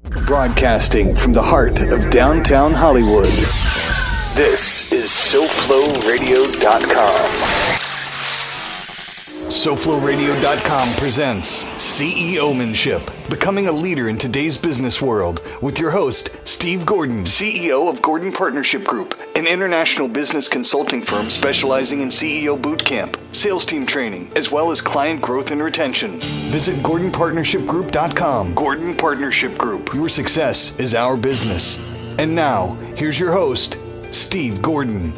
Broadcasting from the heart of downtown Hollywood. This is SoFloRadio.com. SoFloRadio.com presents CEOmanship, becoming a leader in today's business world, with your host, Steve Gordon, CEO of Gordon Partnership Group, an international business consulting firm specializing in CEO bootcamp, sales team training, as well as client growth and retention. Visit GordonPartnershipGroup.com. Gordon Partnership Group, your success is our business. And now, here's your host, Steve Gordon.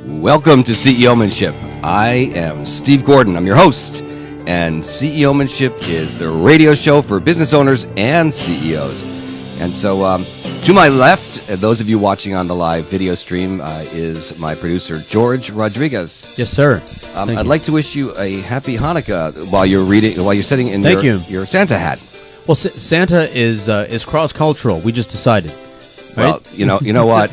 Welcome to CEOmanship. I am Steve Gordon. I'm your host. And CEOmanship is the radio show for business owners and CEOs. And so to my left, those of you watching on the live video stream, is my producer, George Rodriguez. Yes, sir. I'd like to wish you a happy Hanukkah while you're sitting in your Santa hat. Well, Santa is cross-cultural. We just decided. Well, you know what?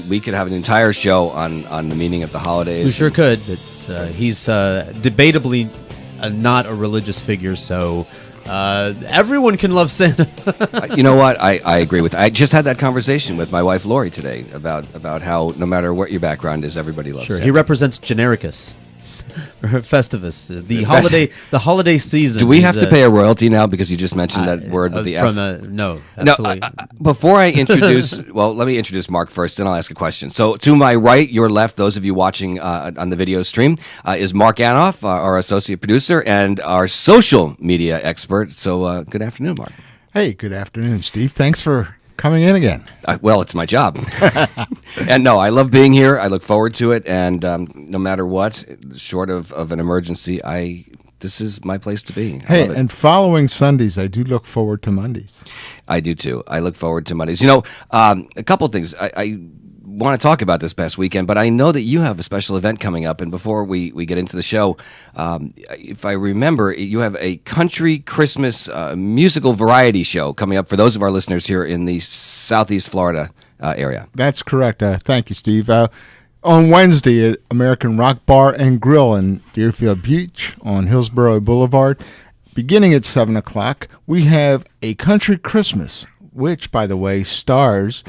We could have an entire show on the meaning of the holidays. We sure could, but he's debatably not a religious figure, so everyone can love Santa. You know what? I agree with that. I just had that conversation with my wife Lori today about how no matter what your background is, everybody loves Santa. He represents Genericus. Festivus, the holiday season. Do we have to pay a royalty now because you just mentioned that word with the F? No, absolutely. No, before I introduce, let me introduce Mark first, then I'll ask a question. So to my right, your left, those of you watching on the video stream, is Mark Anoff, our associate producer and our social media expert. So good afternoon, Mark. Hey, good afternoon, Steve. Thanks for coming in again. Well, it's my job. And no, I love being here. I look forward to it. And no matter what, short of an emergency, this is my place to be. Hey, and following Sundays, I do look forward to Mondays. I do too. I look forward to Mondays. You know, a couple of things. I want to talk about this past weekend, but I know that you have a special event coming up. And before we get into the show, if I remember, you have a country Christmas musical variety show coming up for those of our listeners here in the Southeast Florida area. That's correct. Thank you, Steve. On Wednesday at American Rock Bar and Grill in Deerfield Beach on Hillsborough Boulevard, beginning at 7 o'clock, we have a country Christmas, which, by the way, stars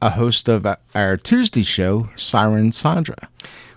a host of our Tuesday show, Siren Sandra.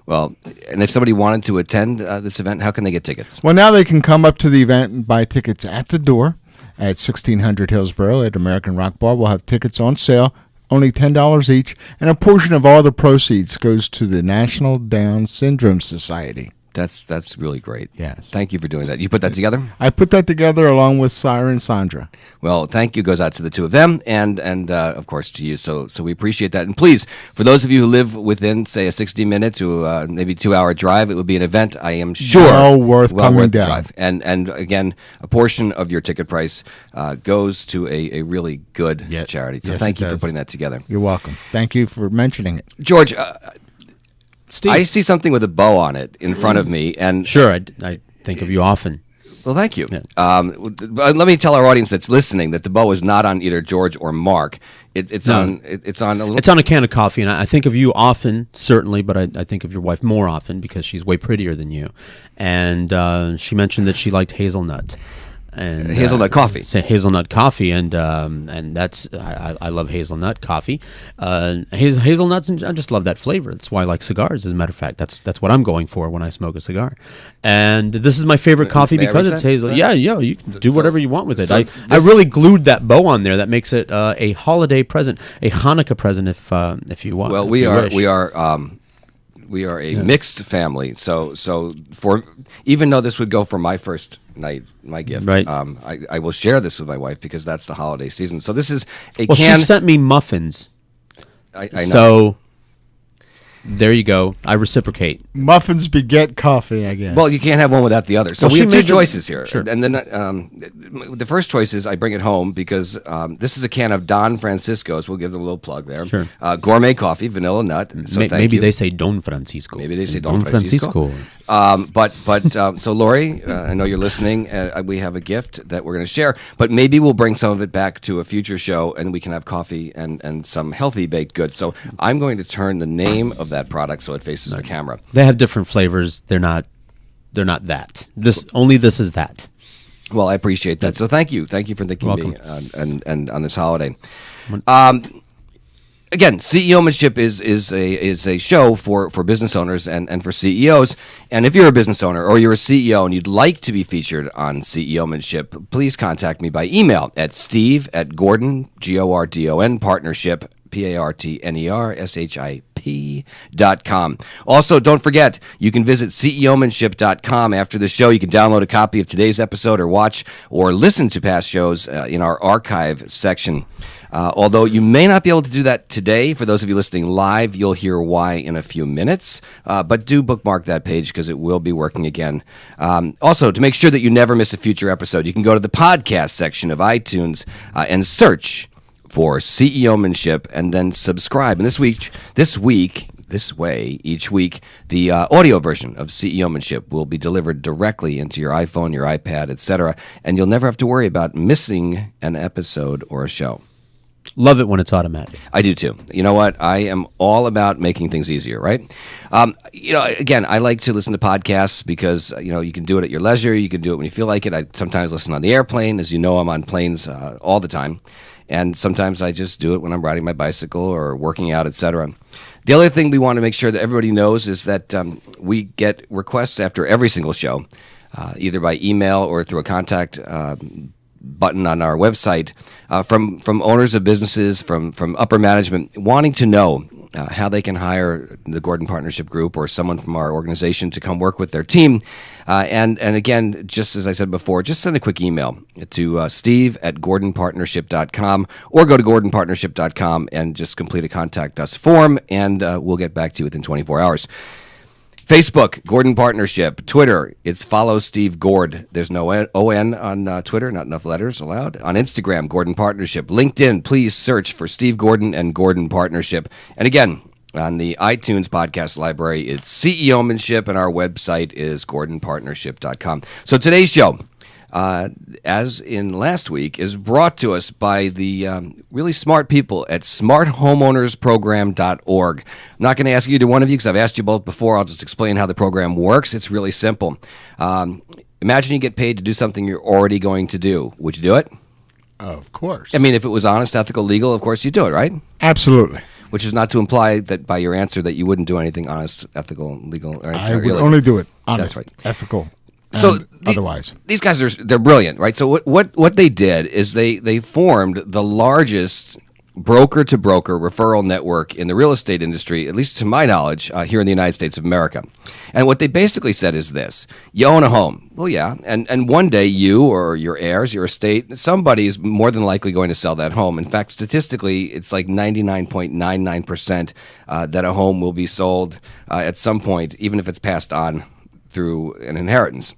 Well, and if somebody wanted to attend this event, how can they get tickets? Well, now they can come up to the event and buy tickets at the door at 1600 Hillsborough at American Rock Bar. We'll have tickets on sale, only $10 each, and a portion of all the proceeds goes to the National Down Syndrome Society. That's really great. Yes. Thank you for doing that. You put that together? I put that together along with Siren Sandra. Well, thank you goes out to the two of them and of course to you. So we appreciate that. And please, for those of you who live within, say, a 60-minute to maybe 2-hour drive, it would be an event I am sure well worth coming the down. drive. And again, a portion of your ticket price goes to a really good charity. So thank you for putting that together. You're welcome. Thank you for mentioning it, George. Steve. I see something with a bow on it in front of me, and sure, I think of you often. Well, thank you. Yeah. Let me tell our audience that's listening that the bow is not on either George or Mark. It's on a little. It's on a can of coffee, and I think of you often, certainly, but I think of your wife more often because she's way prettier than you. And she mentioned that she liked hazelnut. And hazelnut coffee. Hazelnut coffee, and that's I love hazelnut coffee. Hazelnuts, and I just love that flavor. That's why I like cigars. As a matter of fact, that's what I'm going for when I smoke a cigar. And this is my favorite coffee because it's hazel. Yeah, you can do whatever you want with it. I really glued that bow on there. That makes it a holiday present, a Hanukkah present, if you want. Well, we are a mixed family. So for even though this would go for my first night, my gift, right. I will share this with my wife because that's the holiday season. So this is a well, can. She sent me muffins. I know. So there you go. I reciprocate. Muffins beget coffee, I guess. Well, you can't have one without the other. So well, we have two choices here. Sure. And then the first choice is I bring it home because this is a can of Don Francisco's. We'll give them a little plug there. Sure. Gourmet coffee, vanilla nut. So maybe they say Don Francisco. Maybe they say Don Francisco. So Lori, I know you're listening. We have a gift that we're going to share, but maybe we'll bring some of it back to a future show, and we can have coffee and some healthy baked goods. So I'm going to turn the name of that product so it faces the camera. They have different flavors. They're not that. This is that. Well, I appreciate that. So thank you for thinking of me and on this holiday. Again, CEOmanship is a show for business owners and for CEOs. And if you're a business owner or you're a CEO and you'd like to be featured on CEOmanship, please contact me by email at steve@Gordon, Gordon, partnership, partnership.com. Also, don't forget, you can visit CEOmanship.com after the show. You can download a copy of today's episode or watch or listen to past shows in our archive section. Although you may not be able to do that today, for those of you listening live, you'll hear why in a few minutes. But do bookmark that page because it will be working again. Also, to make sure that you never miss a future episode, you can go to the podcast section of iTunes and search for CEOmanship and then subscribe. And this way, each week, the audio version of CEOmanship will be delivered directly into your iPhone, your iPad, etc. And you'll never have to worry about missing an episode or a show. Love it when it's automatic. I do too. You know what? I am all about making things easier, right? Again, I like to listen to podcasts because, you can do it at your leisure. You can do it when you feel like it. I sometimes listen on the airplane. As you know, I'm on planes all the time. And sometimes I just do it when I'm riding my bicycle or working out, etc. The other thing we want to make sure that everybody knows is that we get requests after every single show, either by email or through a contact button on our website from owners of businesses, from upper management, wanting to know how they can hire the Gordon Partnership Group or someone from our organization to come work with their team. And again, just as I said before, just send a quick email to steve@gordonpartnership.com or go to gordonpartnership.com and just complete a contact us form, and we'll get back to you within 24 hours. Facebook, Gordon Partnership. Twitter, it's follow Steve Gord. There's no O-N on Twitter, not enough letters allowed. On Instagram, Gordon Partnership. LinkedIn, please search for Steve Gordon and Gordon Partnership. And again, on the iTunes podcast library, it's CEOmanship, and our website is gordonpartnership.com. So today's show, as in last week, is brought to us by the really smart people at smarthomeownersprogram.org. I'm not going to ask either one of you because I've asked you both before. I'll just explain how the program works. It's really simple. Imagine you get paid to do something you're already going to do. Would you do it? Of course. I mean, if it was honest, ethical, legal, of course you'd do it, right? Absolutely. Which is not to imply that by your answer that you wouldn't do anything honest, ethical, legal, or I would only do it honest, right. ethical. So otherwise, these guys they're brilliant, right? So what they did is they formed the largest broker-to-broker referral network in the real estate industry, at least to my knowledge, here in the United States of America. And what they basically said is this: you own a home. Well, yeah, and one day you or your heirs, your estate, somebody is more than likely going to sell that home. In fact, statistically, it's like 99.99% that a home will be sold at some point, even if it's passed on through an inheritance.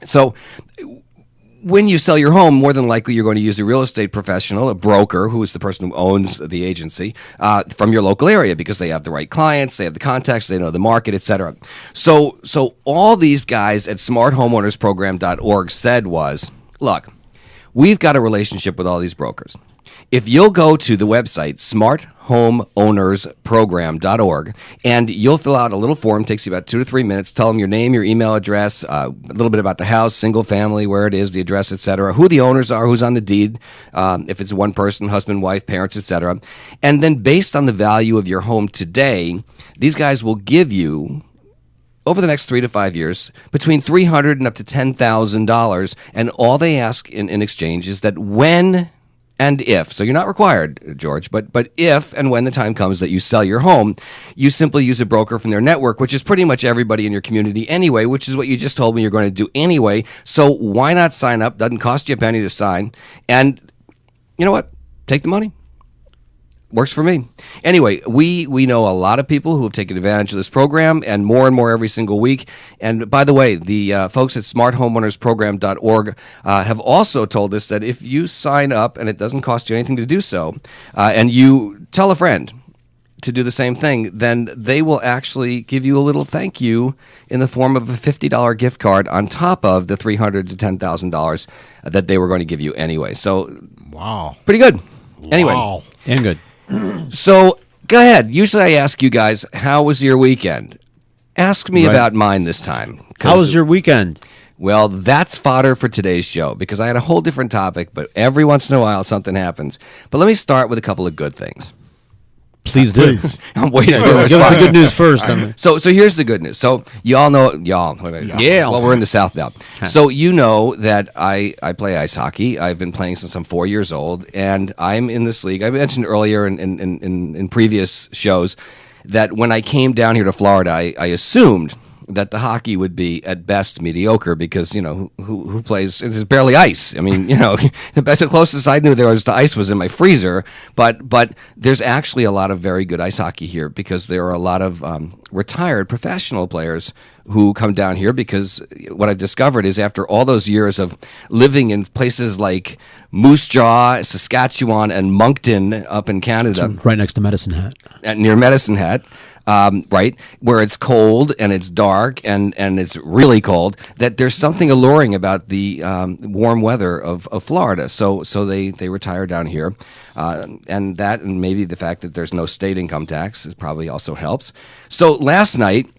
So when you sell your home, more than likely you're going to use a real estate professional, a broker, who is the person who owns the agency, from your local area, because they have the right clients, they have the contacts, they know the market, etc. So all these guys at smarthomeownersprogram.org said was, look, we've got a relationship with all these brokers. If you'll go to the website, smarthomeownersprogram.org, and you'll fill out a little form, takes you about 2 to 3 minutes, tell them your name, your email address, a little bit about the house, single family, where it is, the address, etc., who the owners are, who's on the deed, if it's one person, husband, wife, parents, etc. And then based on the value of your home today, these guys will give you, over the next 3 to 5 years, between $300 and up to $10,000, and all they ask in exchange is that when and if, so you're not required, George, but if and when the time comes that you sell your home, you simply use a broker from their network, which is pretty much everybody in your community anyway, which is what you just told me you're going to do anyway. So why not sign up? Doesn't cost you a penny to sign. And you know what? Take the money. Works for me. Anyway, we know a lot of people who have taken advantage of this program, and more every single week. And by the way, the folks at smarthomeownersprogram.org have also told us that if you sign up, and it doesn't cost you anything to do so, and you tell a friend to do the same thing, then they will actually give you a little thank you in the form of a $50 gift card on top of the $300 to $10,000 that they were going to give you anyway. So, wow. Pretty good. Anyway. Wow. And good. So, go ahead. Usually I ask you guys, how was your weekend? Ask me about mine this time. How was your weekend? Well, that's fodder for today's show because I had a whole different topic, but every once in a while something happens. But let me start with a couple of good things. Please do. I'm waiting for Give us the good news first. So here's the good news. So y'all know y'all. Yeah. Well, we're in the South now. So you know that I play ice hockey. I've been playing since I'm 4 years old, and I'm in this league. I mentioned earlier in previous shows that when I came down here to Florida, I assumed that the hockey would be at best mediocre because who plays? It's barely ice. I mean, the closest I knew there was to ice was in my freezer. But there's actually a lot of very good ice hockey here because there are a lot of retired professional players who come down here because what I've discovered is after all those years of living in places like Moose Jaw, Saskatchewan, and Moncton up in Canada, Right next to Medicine Hat. Near Medicine Hat. Right, where it's cold and it's dark and it's really cold, that there's something alluring about the warm weather of Florida. So they retire down here, and maybe the fact that there's no state income tax probably also helps. So last night,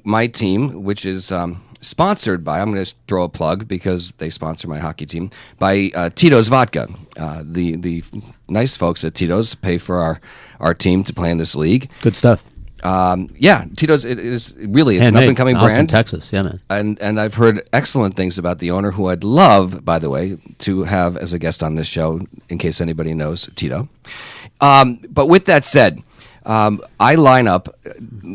my team, which is sponsored by, I'm going to throw a plug because they sponsor my hockey team, by Tito's Vodka. The nice folks at Tito's pay for our team to play in this league. Good stuff. Tito's it's an up and coming Austin, brand, Texas. Yeah, man. And I've heard excellent things about the owner, who I'd love, by the way, to have as a guest on this show in case anybody knows Tito. But with that said, I line up,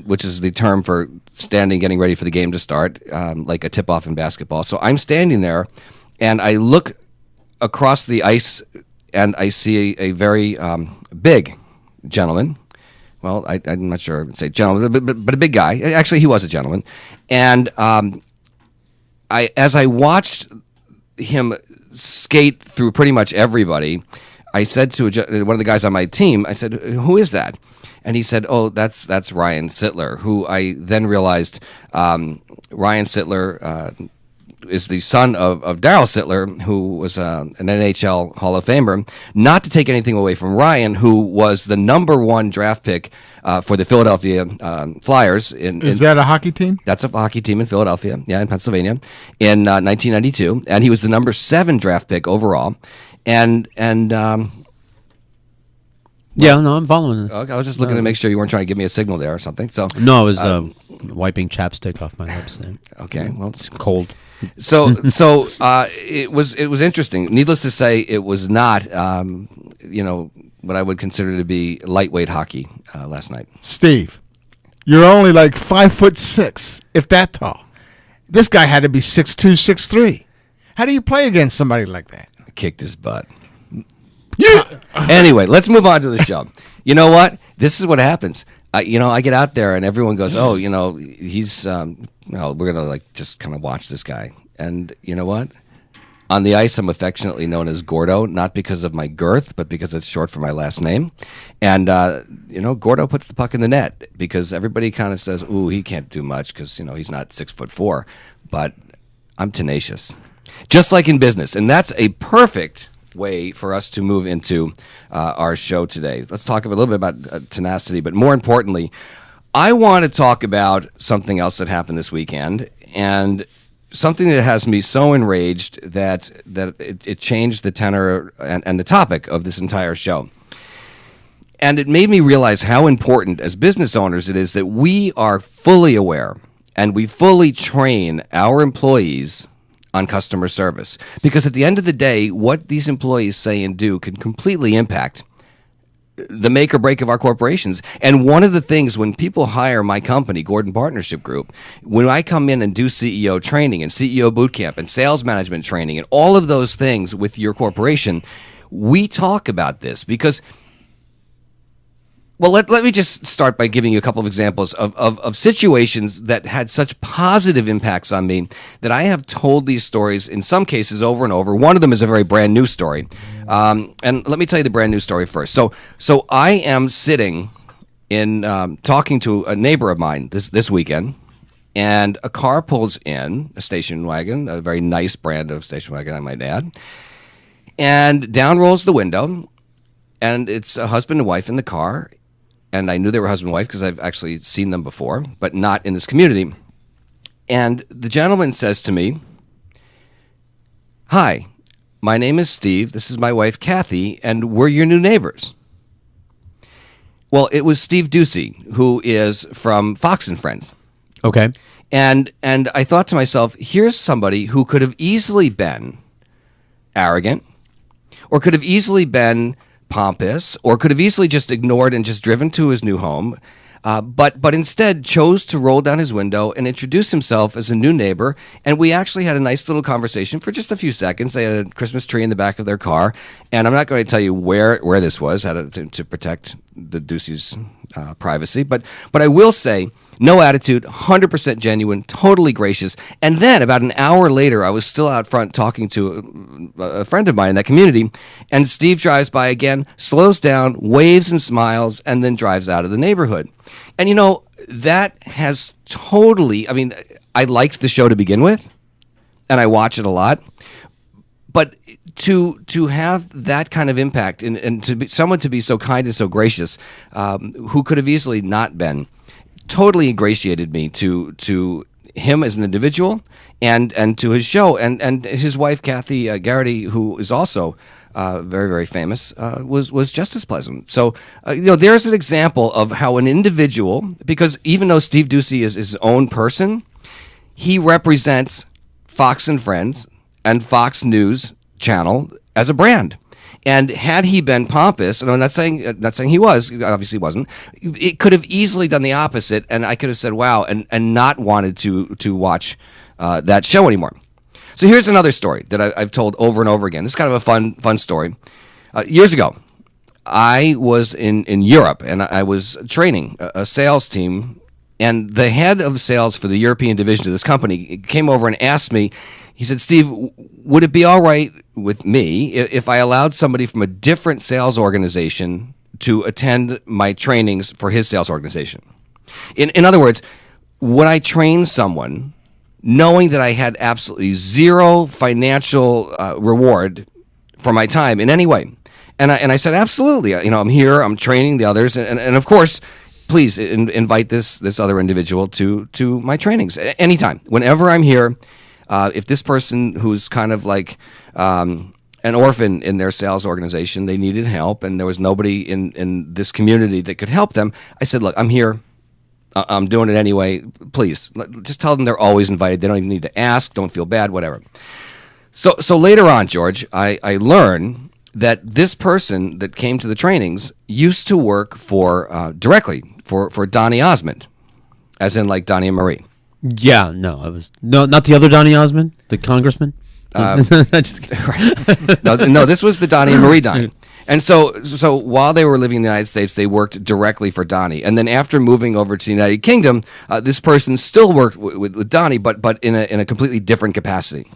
which is the term for standing, getting ready for the game to start, like a tip-off in basketball. So I'm standing there, and I look across the ice, and I see a very big gentleman. Well, I'm not sure I would say gentleman, but a big guy. Actually, he was a gentleman. And as I watched him skate through pretty much everybody, I said to one of the guys on my team, I said, "Who is that?" And he said, "Oh, that's Ryan Sittler," who I then realized Ryan Sittler is the son of Daryl Sittler, who was an NHL Hall of Famer. Not to take anything away from Ryan, who was the #1 draft pick for the Philadelphia Flyers. Is that a hockey team? That's a hockey team in Philadelphia, in Pennsylvania, in 1992. And he was the #7 draft pick overall. And yeah, no, I'm following this. I was just looking to make sure you weren't trying to give me a signal there or something. So No, I was wiping chapstick off my lips then. okay, well, it's Cold. So it was interesting. Needless to say, it was not what I would consider to be lightweight hockey last night. Steve, you're only like 5'6", if that tall. This guy had to be 6'2", 6'3". How do you play against somebody like that? I kicked his butt. Anyway, let's move on to the show. You know what? This is what happens. I get out there and everyone goes, "Oh, he's we're gonna just kind of watch this guy." And you know what? On the ice, I'm affectionately known as Gordo, not because of my girth, but because it's short for my last name. And Gordo puts the puck in the net because everybody kind of says, "Ooh, he can't do much because he's not 6'4". But I'm tenacious, just like in business, and that's a perfect way for us to move into our show today. Let's talk a little bit about tenacity, but more importantly, I want to talk about something else that happened this weekend, and something that has me so enraged that it changed the tenor and the topic of this entire show. And it made me realize how important, as business owners, it is that we are fully aware and we fully train our employees on customer service. Because at the end of the day, what these employees say and do can completely impact the make or break of our corporations. And one of the things when people hire my company, Gordon Partnership Group, when I come in and do CEO training and CEO boot camp and sales management training and all of those things with your corporation, we talk about this because, well, let me just start by giving you a couple of examples of situations that had such positive impacts on me that I have told these stories in some cases over and over. One of them is a very brand new story. And let me tell you the brand new story first. So I am sitting in talking to a neighbor of mine this weekend, and a car pulls in, a station wagon, a very nice brand of station wagon, I might add, and down rolls the window, and it's a husband and wife in the car. And I knew they were husband and wife because I've actually seen them before, but not in this community. And the gentleman says to me, "Hi, my name is Steve. This is my wife, Kathy, and we're your new neighbors." Well, it was Steve Ducey, who is from Fox and Friends. Okay. And I thought to myself, here's somebody who could have easily been arrogant, or could have easily been pompous, or could have easily just ignored and just driven to his new home, but instead chose to roll down his window and introduce himself as a new neighbor. And we actually had a nice little conversation for just a few seconds. They had a Christmas tree in the back of their car, and I'm not going to tell you where this was, to protect the Ducey's privacy, but I will say, no attitude, 100% genuine, totally gracious. And then about an hour later, I was still out front talking to a friend of mine in that community, and Steve drives by again, slows down, waves and smiles, and then drives out of the neighborhood. And that has totally, I liked the show to begin with, and I watch it a lot, but to have that kind of impact and to be someone to be so kind and so gracious, who could have easily not been, totally ingratiated me to him as an individual and to his show, and his wife Kathy Garrity, who is also very, very famous, was just as pleasant. So there's an example of how an individual, because even though Steve Ducey is his own person, he represents Fox and Friends and Fox News Channel as a brand. And had he been pompous, and I'm not saying he was, obviously wasn't, it could have easily done the opposite, and I could have said, wow, and not wanted to watch that show anymore. So here's another story that I've told over and over again. This is kind of a fun story. Years ago, I was in Europe, and I was training a sales team, and the head of sales for the European division of this company came over and asked me, he said, "Steve, would it be all right with me if I allowed somebody from a different sales organization to attend my trainings for his sales organization?" In other words, would I train someone knowing that I had absolutely zero financial reward for my time in any way? And I said, absolutely. I'm here. I'm training the others, and of course, please invite this other individual to my trainings anytime, whenever I'm here. If this person who's kind of like an orphan in their sales organization, they needed help, and there was nobody in this community that could help them, I said, look, I'm here. I'm doing it anyway. Please, just tell them they're always invited. They don't even need to ask. Don't feel bad, whatever. So later on, George, I learned that this person that came to the trainings used to work directly for Donny Osmond, as in like Donny and Marie. Yeah, no, not the other Donny Osmond, the congressman. Just kidding. Right. No, this was the Donny and Marie Donny. And so while they were living in the United States, they worked directly for Donny. And then after moving over to the United Kingdom, this person still worked with Donny, but in a completely different capacity.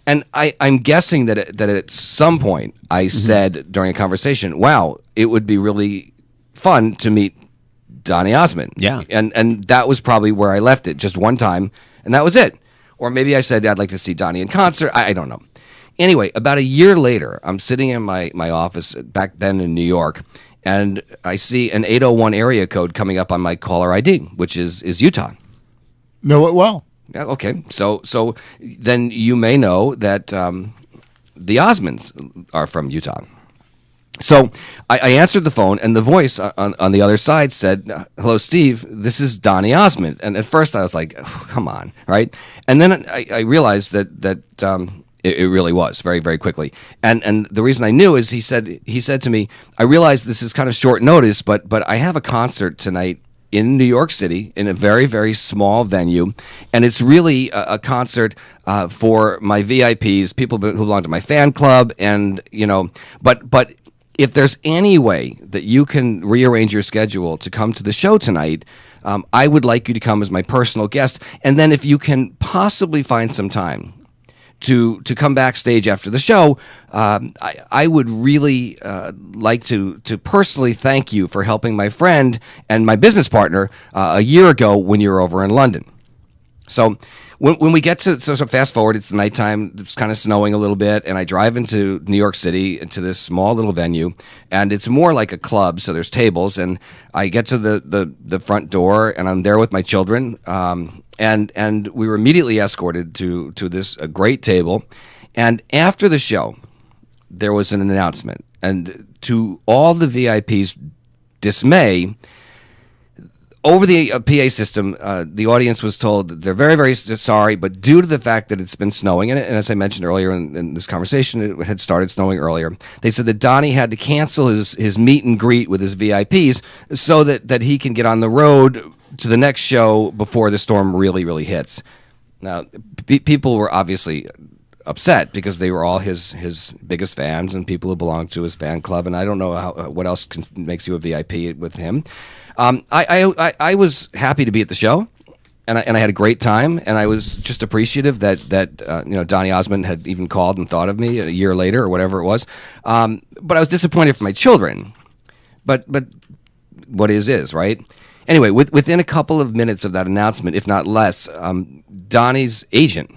And I'm guessing that at some point I said during a conversation, wow, it would be really fun to meet Donny Osmond. Yeah. And that was probably where I left it, just one time, and that was it. Or maybe I said I'd like to see Donny in concert. I don't know. Anyway, about a year later, I'm sitting in my office back then in New York, and I see an 801 area code coming up on my caller ID, which is Utah. Know it well. Yeah, okay. So then you may know that the Osmonds are from Utah. So I answered the phone, and the voice on the other side said, "Hello, Steve. This is Donny Osmond." And at first I was like, oh, "Come on, right?" And then I realized that it really was very, very quickly. And the reason I knew is he said to me, "I realize this is kind of short notice, but I have a concert tonight in New York City in a very, very small venue, and it's really a concert for my VIPs, people who belong to my fan club, and but." If there's any way that you can rearrange your schedule to come to the show tonight, I would like you to come as my personal guest. And then if you can possibly find some time to come backstage after the show, I would really like to personally thank you for helping my friend and my business partner a year ago when you were over in London. So when we get to, so fast forward, it's the nighttime, it's kind of snowing a little bit, and I drive into New York City, into this small little venue, and it's more like a club, so there's tables, and I get to the front door, and I'm there with my children, and we were immediately escorted to this great table, And after the show, there was an announcement. And to all the VIPs' dismay, over the PA system, the audience was told that they're very, very sorry, but due to the fact that it's been snowing, and as I mentioned earlier in this conversation, it had started snowing earlier, they said that Donnie had to cancel his meet and greet with his VIPs so that he can get on the road to the next show before the storm really, really hits. Now, people were obviously upset because they were all his biggest fans and people who belonged to his fan club, and I don't know what else makes you a VIP with him. I was happy to be at the show, and I had a great time, and I was just appreciative that Donny Osmond had even called and thought of me a year later or whatever it was. But I was disappointed for my children. But what is right? Anyway, within a couple of minutes of that announcement, if not less, Donnie's agent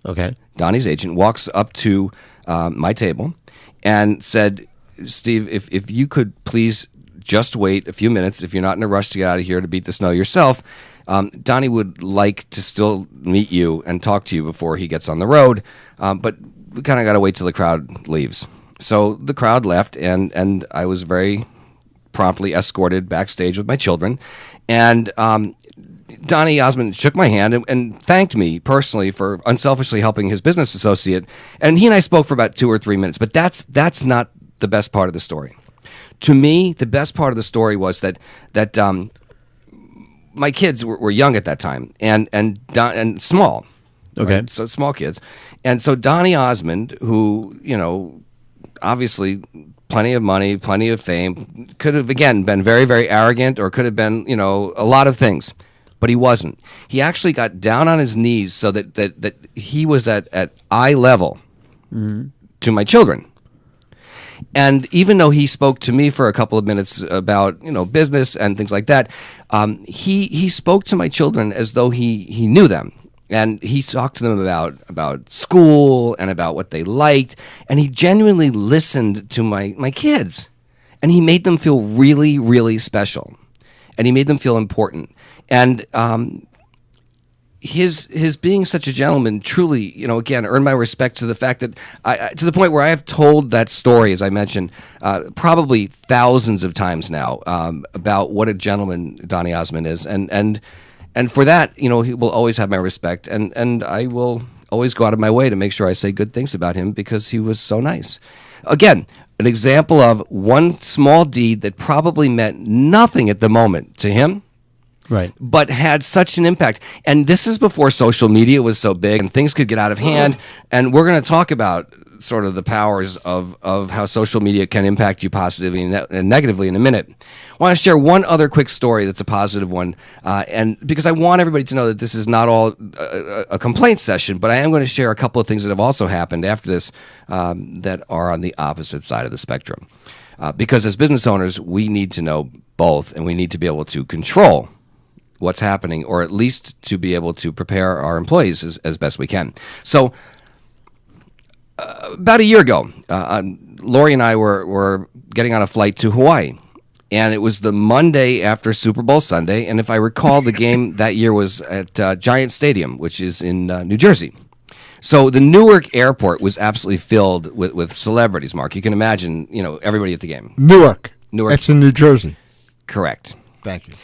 walks up to my table and said, "Steve, if you could please just wait a few minutes. If you're not in a rush to get out of here to beat the snow yourself, Donnie would like to still meet you and talk to you before he gets on the road, but we kind of got to wait till the crowd leaves." So the crowd left, and I was very promptly escorted backstage with my children. And Donny Osmond shook my hand and thanked me personally for unselfishly helping his business associate. And he and I spoke for about 2 or 3 minutes, but that's not the best part of the story. To me, the best part of the story was that my kids were young at that time and small. Okay. Right? So small kids. And so Donny Osmond, who, obviously plenty of money, plenty of fame, could have, again, been very, very arrogant or could have been, a lot of things. But he wasn't. He actually got down on his knees so that he was at eye level to my children. And even though he spoke to me for a couple of minutes about business and things like that, he spoke to my children as though he knew them, and he talked to them about school and about what they liked, and he genuinely listened to my kids, and he made them feel really, really special, and he made them feel important, and his being such a gentleman truly, again, earned my respect to the fact that to the point where I have told that story, as I mentioned, probably thousands of times now, about what a gentleman Donny Osmond is, and for that, he will always have my respect, and I will always go out of my way to make sure I say good things about him because he was so nice. Again, an example of one small deed that probably meant nothing at the moment to him, right, but had such an impact. And this is before social media was so big and things could get out of hand. And we're going to talk about sort of the powers of how social media can impact you positively and negatively in a minute. I want to share one other quick story that's a positive one, and because I want everybody to know that this is not all a complaint session, but I am going to share a couple of things that have also happened after this that are on the opposite side of the spectrum. Because as business owners, we need to know both, and we need to be able to control what's happening, or at least to be able to prepare our employees as best we can. So about a year ago, Lori and I were getting on a flight to Hawaii, and it was the Monday after Super Bowl Sunday, and if I recall, the game that year was at Giant Stadium, which is in New Jersey. So the Newark airport was absolutely filled with celebrities, Mark. You can imagine, everybody at the game. Newark. That's in New Jersey. Correct. Thank you.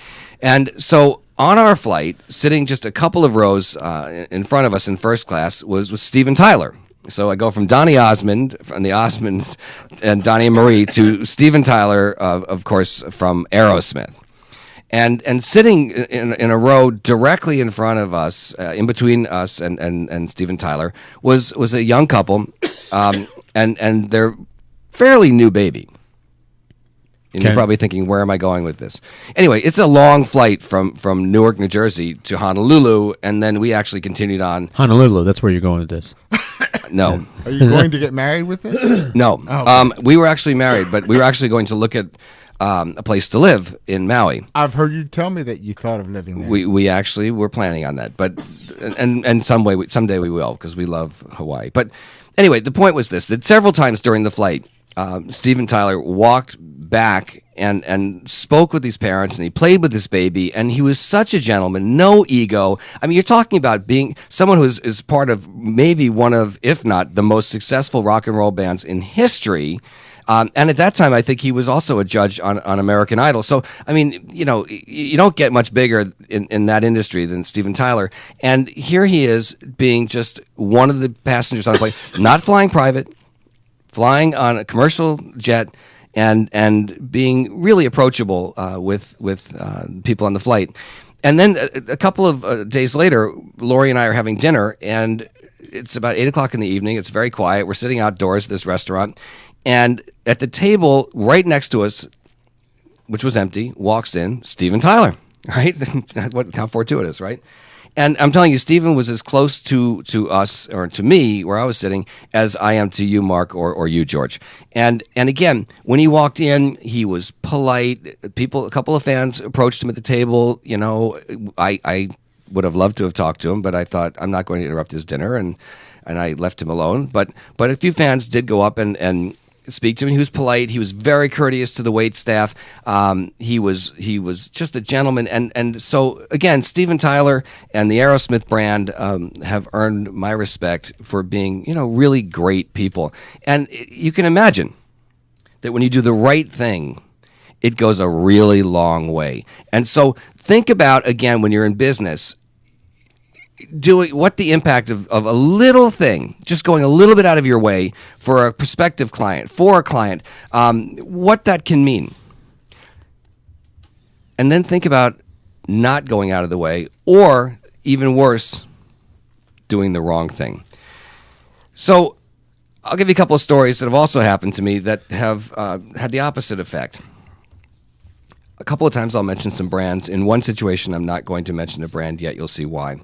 And so on our flight, sitting just a couple of rows in front of us in first class was Steven Tyler. So I go from Donny Osmond, from the Osmonds and Donnie and Marie, to Steven Tyler, of course, from Aerosmith. And sitting in a row directly in front of us, in between us and Steven Tyler, was a young couple and their fairly new baby. And you're probably thinking, where am I going with this? Anyway, it's a long flight from Newark, New Jersey to Honolulu, and then we actually continued on. Honolulu, that's where you're going with this. No. Are you going to get married with this? No. Oh. We were actually married, but we were actually going to look at a place to live in Maui. I've heard you tell me that you thought of living there. We actually were planning on that, but and someday we will, because we love Hawaii. But anyway, the point was this, that several times during the flight, Steven Tyler walked back and spoke with these parents, and he played with this baby, and he was such a gentleman, no ego. I mean, you're talking about being someone who is part of maybe one of, if not the most successful rock and roll bands in history. And at that time, I think he was also a judge on American Idol. So, I mean, you know, you don't get much bigger in that industry than Steven Tyler. And here he is being just one of the passengers on a plane, not flying private, flying on a commercial jet, and being really approachable with people on the flight. And then a couple of days later, Lori and I are having dinner, and it's about 8 o'clock in the evening. It's very quiet. We're sitting outdoors at this restaurant. And at the table right next to us, which was empty, walks in Steven Tyler, right? How fortuitous, right? And I'm telling you, Steven was as close to us, or to me, where I was sitting, as I am to you, Mark, or you, George. And again, when he walked in, he was polite. A couple of fans approached him at the table. You know, I would have loved to have talked to him, but I thought I'm not going to interrupt his dinner, and I left him alone. But a few fans did go up and speak to him. He was polite. He was very courteous to the wait staff. He was just a gentleman. And so again, Steven Tyler and the Aerosmith brand have earned my respect for being, you know, really great people. And you can imagine that when you do the right thing, it goes a really long way. And so think about, again, when you're in business, doing what the impact of a little thing, just going a little bit out of your way for a prospective client, for a client, what that can mean. And then think about not going out of the way, or even worse, doing the wrong thing. So I'll give you a couple of stories that have also happened to me that have had the opposite effect. A couple of times I'll mention some brands. In one situation, I'm not going to mention a brand yet. You'll see why.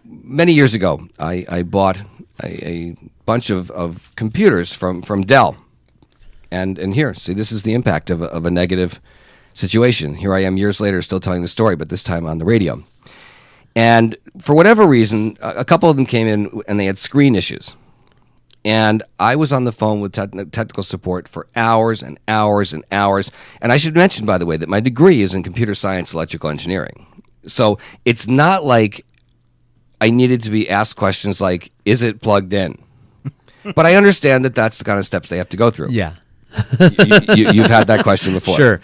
Many years ago, I bought a bunch of computers from Dell. And here, see, this is the impact of a negative situation. Here I am years later still telling the story, but this time on the radio. And for whatever reason, a couple of them came in and they had screen issues. And I was on the phone with technical support for hours and hours and hours. And I should mention, by the way, that my degree is in computer science, electrical engineering. So it's not like I needed to be asked questions like, is it plugged in? But I understand that that's the kind of steps they have to go through. Yeah. You've had that question before. Sure.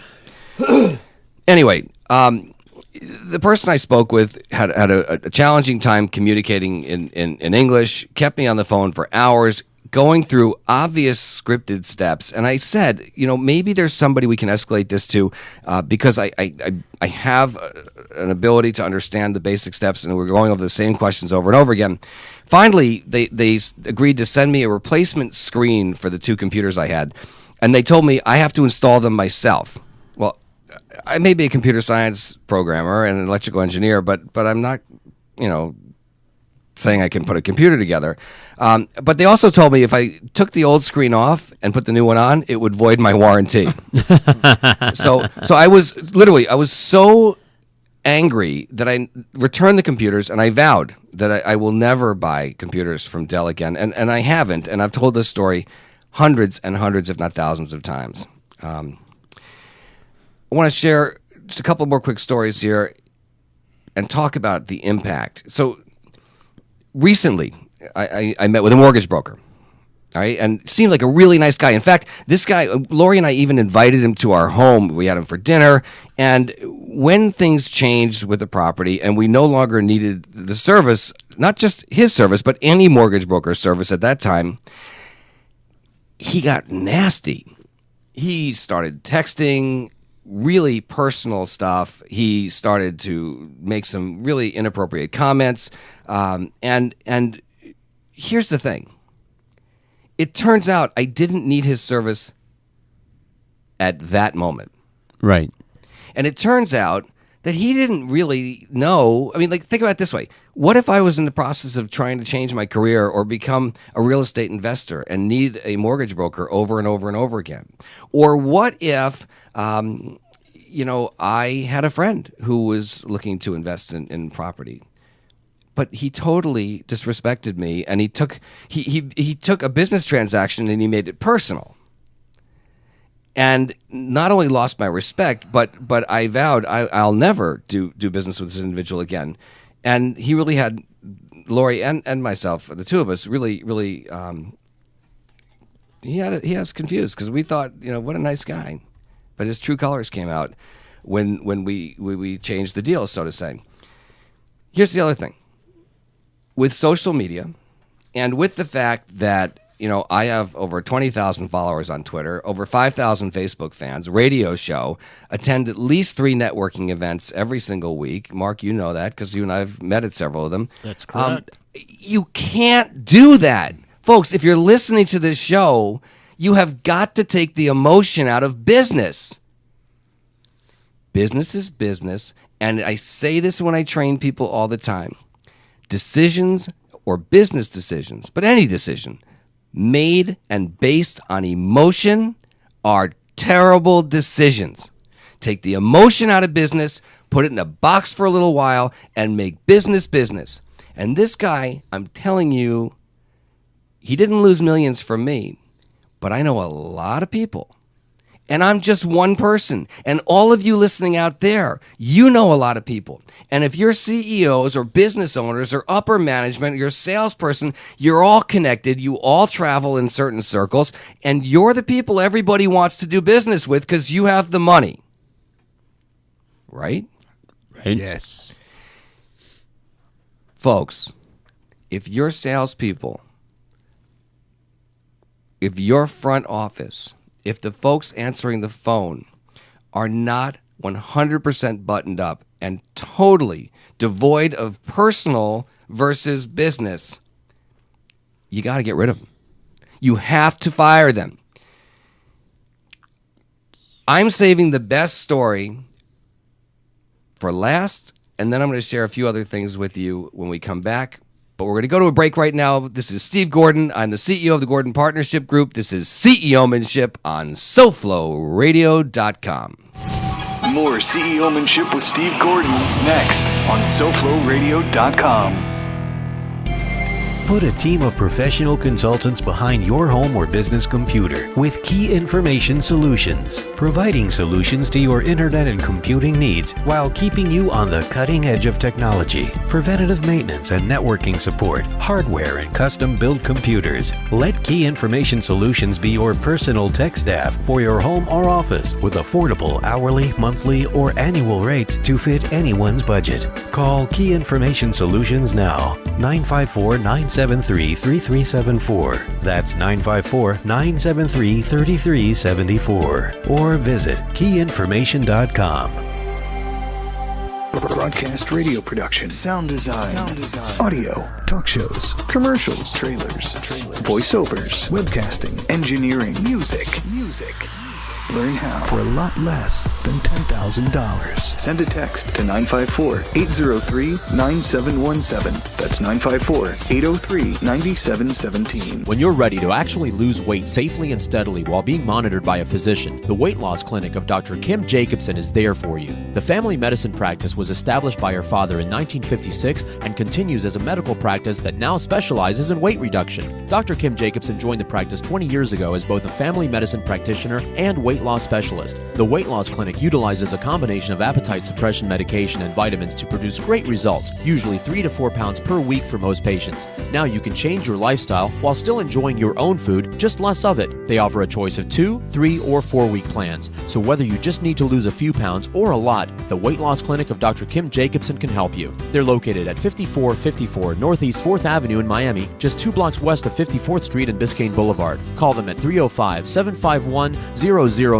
Anyway, the person I spoke with had a challenging time communicating in English, kept me on the phone for hours, going through obvious scripted steps. And I said, you know, maybe there's somebody we can escalate this to, because I have an ability to understand the basic steps, and we're going over the same questions over and over again. Finally, they agreed to send me a replacement screen for the two computers I had, and they told me I have to install them myself. Well, I may be a computer science programmer and an electrical engineer, but I'm not, you know, saying I can put a computer together. But they also told me if I took the old screen off and put the new one on, it would void my warranty. So I was so angry that I returned the computers, and I vowed that I will never buy computers from Dell again. And I haven't. And I've told this story hundreds and hundreds, if not thousands of times. I want to share just a couple more quick stories here and talk about the impact. So recently, I met with a mortgage broker, all right, and seemed like a really nice guy. In fact, this guy, Lori and I even invited him to our home. We had him for dinner, and when things changed with the property and we no longer needed the service, not just his service, but any mortgage broker service at that time, he got nasty. He started texting really personal stuff. He started to make some really inappropriate comments. And here's the thing. It turns out I didn't need his service at that moment. Right. And it turns out that he didn't really know. I mean, like, think about it this way. What if I was in the process of trying to change my career or become a real estate investor and need a mortgage broker over and over and over again? Or what if, you know, I had a friend who was looking to invest in property, but he totally disrespected me, and he took a business transaction and he made it personal. And not only lost my respect, but I vowed I'll never do business with this individual again. And he really had Lori and myself, the two of us, really he was confused because we thought, what a nice guy, but his true colors came out when we changed the deal, so to say. Here's the other thing. With social media and with the fact that, I have over 20,000 followers on Twitter, over 5,000 Facebook fans, radio show, attend at least 3 networking events every single week. Mark, you know that because you and I have met at several of them. That's correct. You can't do that. Folks, if you're listening to this show, you have got to take the emotion out of business. Business is business, and I say this when I train people all the time. Decisions or business decisions, but any decision, made and based on emotion are terrible decisions. Take the emotion out of business, put it in a box for a little while, and make business business. And this guy, I'm telling you, he didn't lose millions from me, but I know a lot of people. And I'm just one person. And all of you listening out there, you know a lot of people. And if you're CEOs or business owners or upper management, you're a salesperson, you're all connected. You all travel in certain circles. And you're the people everybody wants to do business with because you have the money. Right? Right. Yes. Folks, if your salespeople, if your front office, if the folks answering the phone are not 100% buttoned up and totally devoid of personal versus business, you got to get rid of them. You have to fire them. I'm saving the best story for last, and then I'm going to share a few other things with you when we come back. But we're going to go to a break right now. This is Steve Gordon. I'm the CEO of the Gordon Partnership Group. This is CEOmanship on SoFloRadio.com. More CEOmanship with Steve Gordon next on SoFloRadio.com. Put a team of professional consultants behind your home or business computer with Key Information Solutions, providing solutions to your internet and computing needs while keeping you on the cutting edge of technology. Preventative maintenance and networking support, hardware and custom-built computers. Let Key Information Solutions be your personal tech staff for your home or office with affordable hourly, monthly, or annual rates to fit anyone's budget. Call Key Information Solutions now, 954-973-3374. That's 954-973-3374. Or visit keyinformation.com. Broadcast radio production, sound design, audio, talk shows, commercials, trailers, voiceovers, webcasting, engineering, music. Learn how for a lot less than $10,000. Send a text to 954-803-9717. That's 954-803-9717. When you're ready to actually lose weight safely and steadily while being monitored by a physician, the Weight Loss Clinic of Dr. Kim Jacobson is there for you. The family medicine practice was established by her father in 1956 and continues as a medical practice that now specializes in weight reduction. Dr. Kim Jacobson joined the practice 20 years ago as both a family medicine practitioner and weight loss specialist. The Weight Loss Clinic utilizes a combination of appetite suppression medication and vitamins to produce great results, usually 3 to 4 pounds per week for most patients. Now you can change your lifestyle while still enjoying your own food, just less of it. They offer a choice of 2, 3, or 4-week plans. So whether you just need to lose a few pounds or a lot, the Weight Loss Clinic of Dr. Kim Jacobson can help you. They're located at 5454 Northeast 4th Avenue in Miami, just 2 blocks west of 54th Street and Biscayne Boulevard. Call them at 305-751-0091.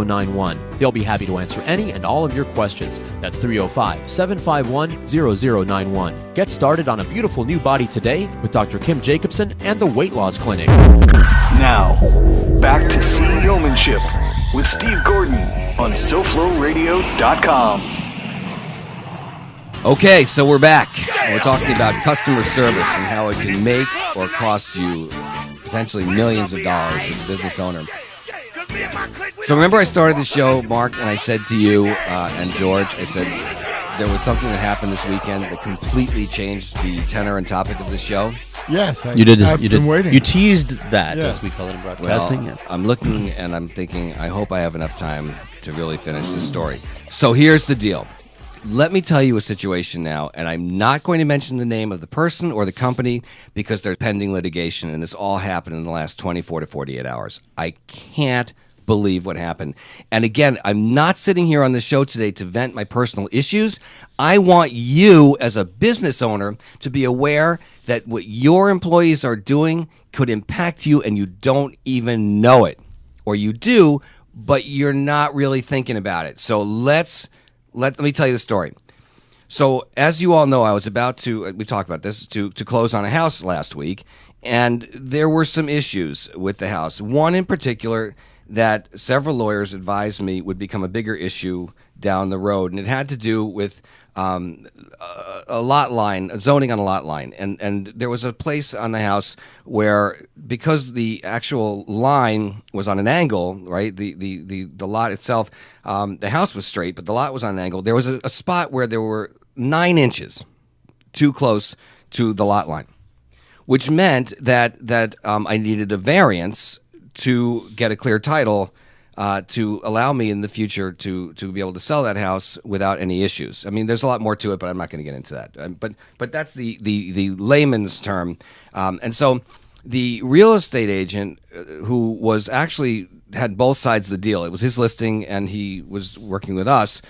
They'll be happy to answer any and all of your questions. That's 305-751-0091. Get started on a beautiful new body today with Dr. Kim Jacobson and the Weight Loss Clinic. Now, back to CEOmanship with Steve Gordon on SoFloRadio.com. Okay, so we're back. We're talking about customer service and how it can make or cost you potentially millions of dollars as a business owner. So remember I started the show, Mark, and I said to you and George, I said there was something that happened this weekend that completely changed the tenor and topic of the show. Yes, You did. I've You been did. waiting. You teased that, Yes. as we call it in Well, broadcasting. Yeah. I'm looking and I'm thinking, I hope I have enough time to really finish this story. So here's the deal. Let me tell you a situation now, and I'm not going to mention the name of the person or the company because there's pending litigation, and this all happened in the last 24 to 48 hours. I can't believe what happened. And again, I'm not sitting here on the show today to vent my personal issues. I want you as a business owner to be aware that what your employees are doing could impact you and you don't even know it. Or you do, but you're not really thinking about it. So let me tell you the story. So as you all know, I was about to, we talked about this, to close on a house last week, and there were some issues with the house. One in particular that several lawyers advised me would become a bigger issue down the road, and it had to do with a lot line, zoning on a lot line, and there was a place on the house where, because the actual line was on an angle, right? The lot itself, the house was straight, but the lot was on an angle. There was a spot where there were 9 inches too close to the lot line, which meant that I needed a variance to get a clear title to allow me in the future to be able to sell that house without any issues. I mean, there's a lot more to it, but I'm not going to get into that. But that's the layman's term. And so the real estate agent, who was actually had both sides of the deal, it was his listing and he was working with us,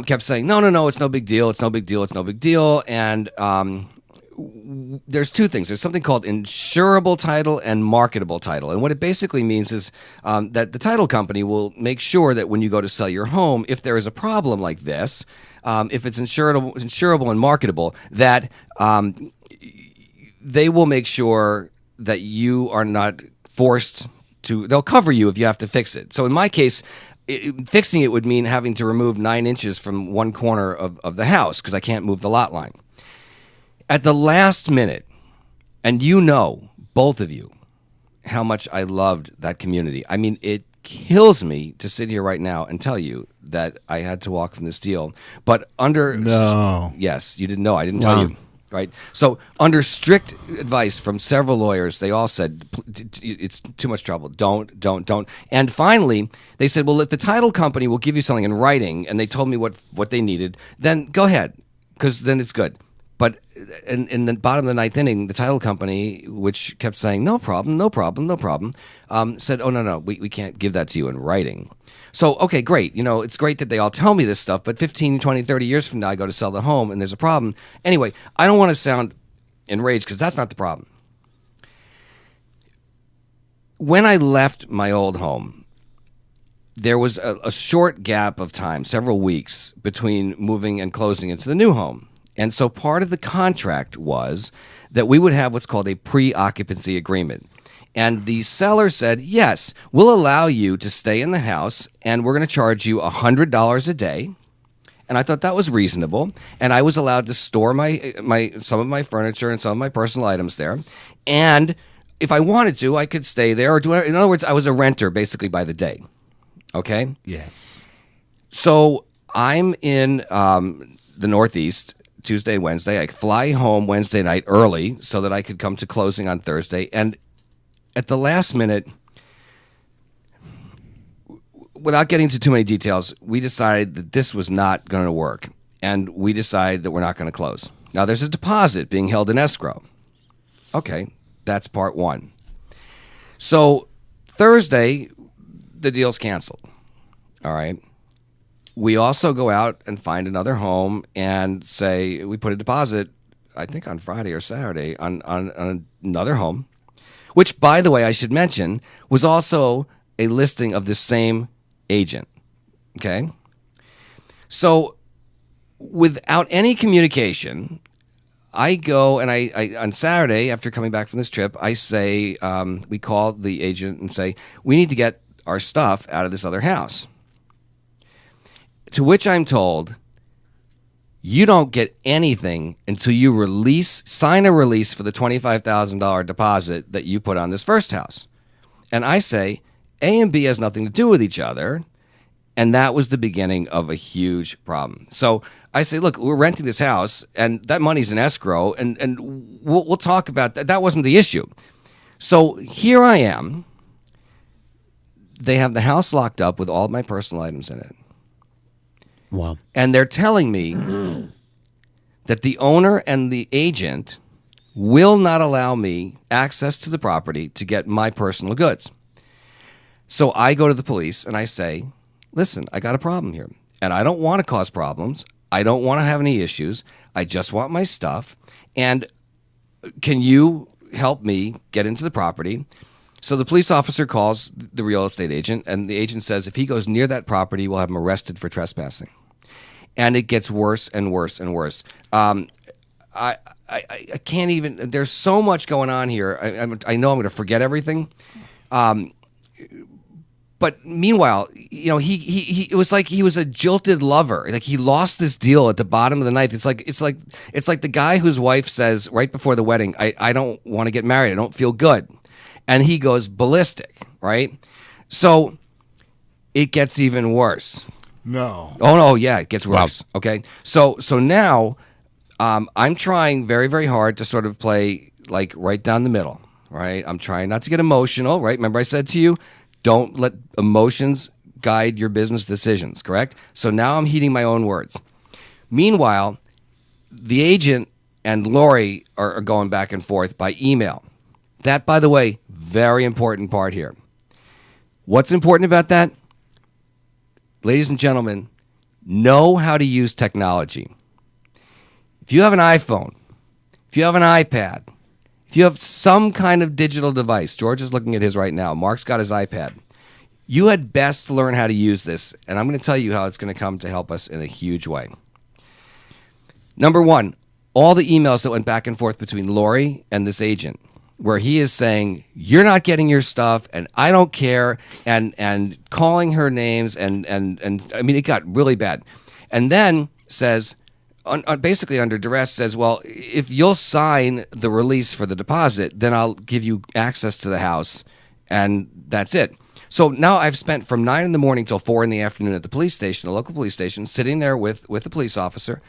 kept saying, no, it's no big deal, it's no big deal, it's no big deal. And there's two things. There's something called insurable title and marketable title. And what it basically means is that the title company will make sure that when you go to sell your home, if there is a problem like this, if it's insurable and marketable, that they will make sure that you are not forced to, they'll cover you if you have to fix it. So in my case, fixing it would mean having to remove 9 inches from one corner of the house because I can't move the lot line. At the last minute, and you know, both of you, how much I loved that community. I mean, it kills me to sit here right now and tell you that I had to walk from this deal. But under... No. Yes, you didn't know. I didn't tell you. Right? So under strict advice from several lawyers, they all said, it's too much trouble. Don't. And finally, they said, well, if the title company will give you something in writing, and they told me what they needed, then go ahead, because then it's good. But in the bottom of the ninth inning, the title company, which kept saying, no problem, said, oh, no, we can't give that to you in writing. So, okay, great. You know, it's great that they all tell me this stuff, but 15, 20, 30 years from now, I go to sell the home and there's a problem. Anyway, I don't want to sound enraged because that's not the problem. When I left my old home, there was a short gap of time, several weeks, between moving and closing into the new home. And so part of the contract was that we would have what's called a pre-occupancy agreement. And the seller said, yes, we'll allow you to stay in the house and we're going to charge you $100 a day. And I thought that was reasonable. And I was allowed to store some of my furniture and some of my personal items there. And if I wanted to, I could stay there or do it. In other words, I was a renter basically by the day. Okay? Yes. So I'm in the Northeast Tuesday, Wednesday. I fly home Wednesday night early so that I could come to closing on Thursday. And at the last minute, without getting into too many details, we decided that this was not going to work. And we decided that we're not going to close. Now, there's a deposit being held in escrow. Okay, that's part one. So Thursday, the deal's canceled. All right. We also go out and find another home and say we put a deposit, I think on Friday or Saturday, on another home, which, by the way, I should mention, was also a listing of the same agent. Okay? So without any communication, I go and I on Saturday, after coming back from this trip, I say, we call the agent and say, we need to get our stuff out of this other house. To which I'm told, you don't get anything until you sign a release for the $25,000 deposit that you put on this first house. And I say, A and B has nothing to do with each other. And that was the beginning of a huge problem. So I say, look, we're renting this house, and that money's in escrow, and we'll talk about that. That wasn't the issue. So here I am. They have the house locked up with all of my personal items in it. Wow. And they're telling me that the owner and the agent will not allow me access to the property to get my personal goods. So I go to the police and I say, listen, I got a problem here. And I don't want to cause problems. I don't want to have any issues. I just want my stuff. And can you help me get into the property? So the police officer calls the real estate agent, and the agent says if he goes near that property, we'll have him arrested for trespassing. And it gets worse and worse and worse. I can't even. There's so much going on here. I know I'm going to forget everything. But meanwhile, you know, he it was like he was a jilted lover. Like he lost this deal at the bottom of the night. It's like the guy whose wife says right before the wedding, I don't want to get married. I don't feel good. And he goes ballistic, right? So it gets even worse. No. Oh no, yeah, it gets worse. Wow. Okay, so now I'm trying very, very hard to sort of play like right down the middle, right? I'm trying not to get emotional, right? Remember I said to you, don't let emotions guide your business decisions, correct? So now I'm heeding my own words. Meanwhile, the agent and Lori are going back and forth by email. That, by the way, very important part here. What's important about that? Ladies and gentlemen, know how to use technology. If you have an iPhone, if you have an iPad, if you have some kind of digital device, George is looking at his right now, Mark's got his iPad, you had best learn how to use this, and I'm going to tell you how it's going to come to help us in a huge way. Number one, all the emails that went back and forth between Lori and this agent, where he is saying, you're not getting your stuff, and I don't care, and calling her names, and I mean, it got really bad. And then says, basically under duress, says, well, if you'll sign the release for the deposit, then I'll give you access to the house, and that's it. So now I've spent from 9 in the morning till 4 in the afternoon at the police station, the local police station, sitting there with the police officer,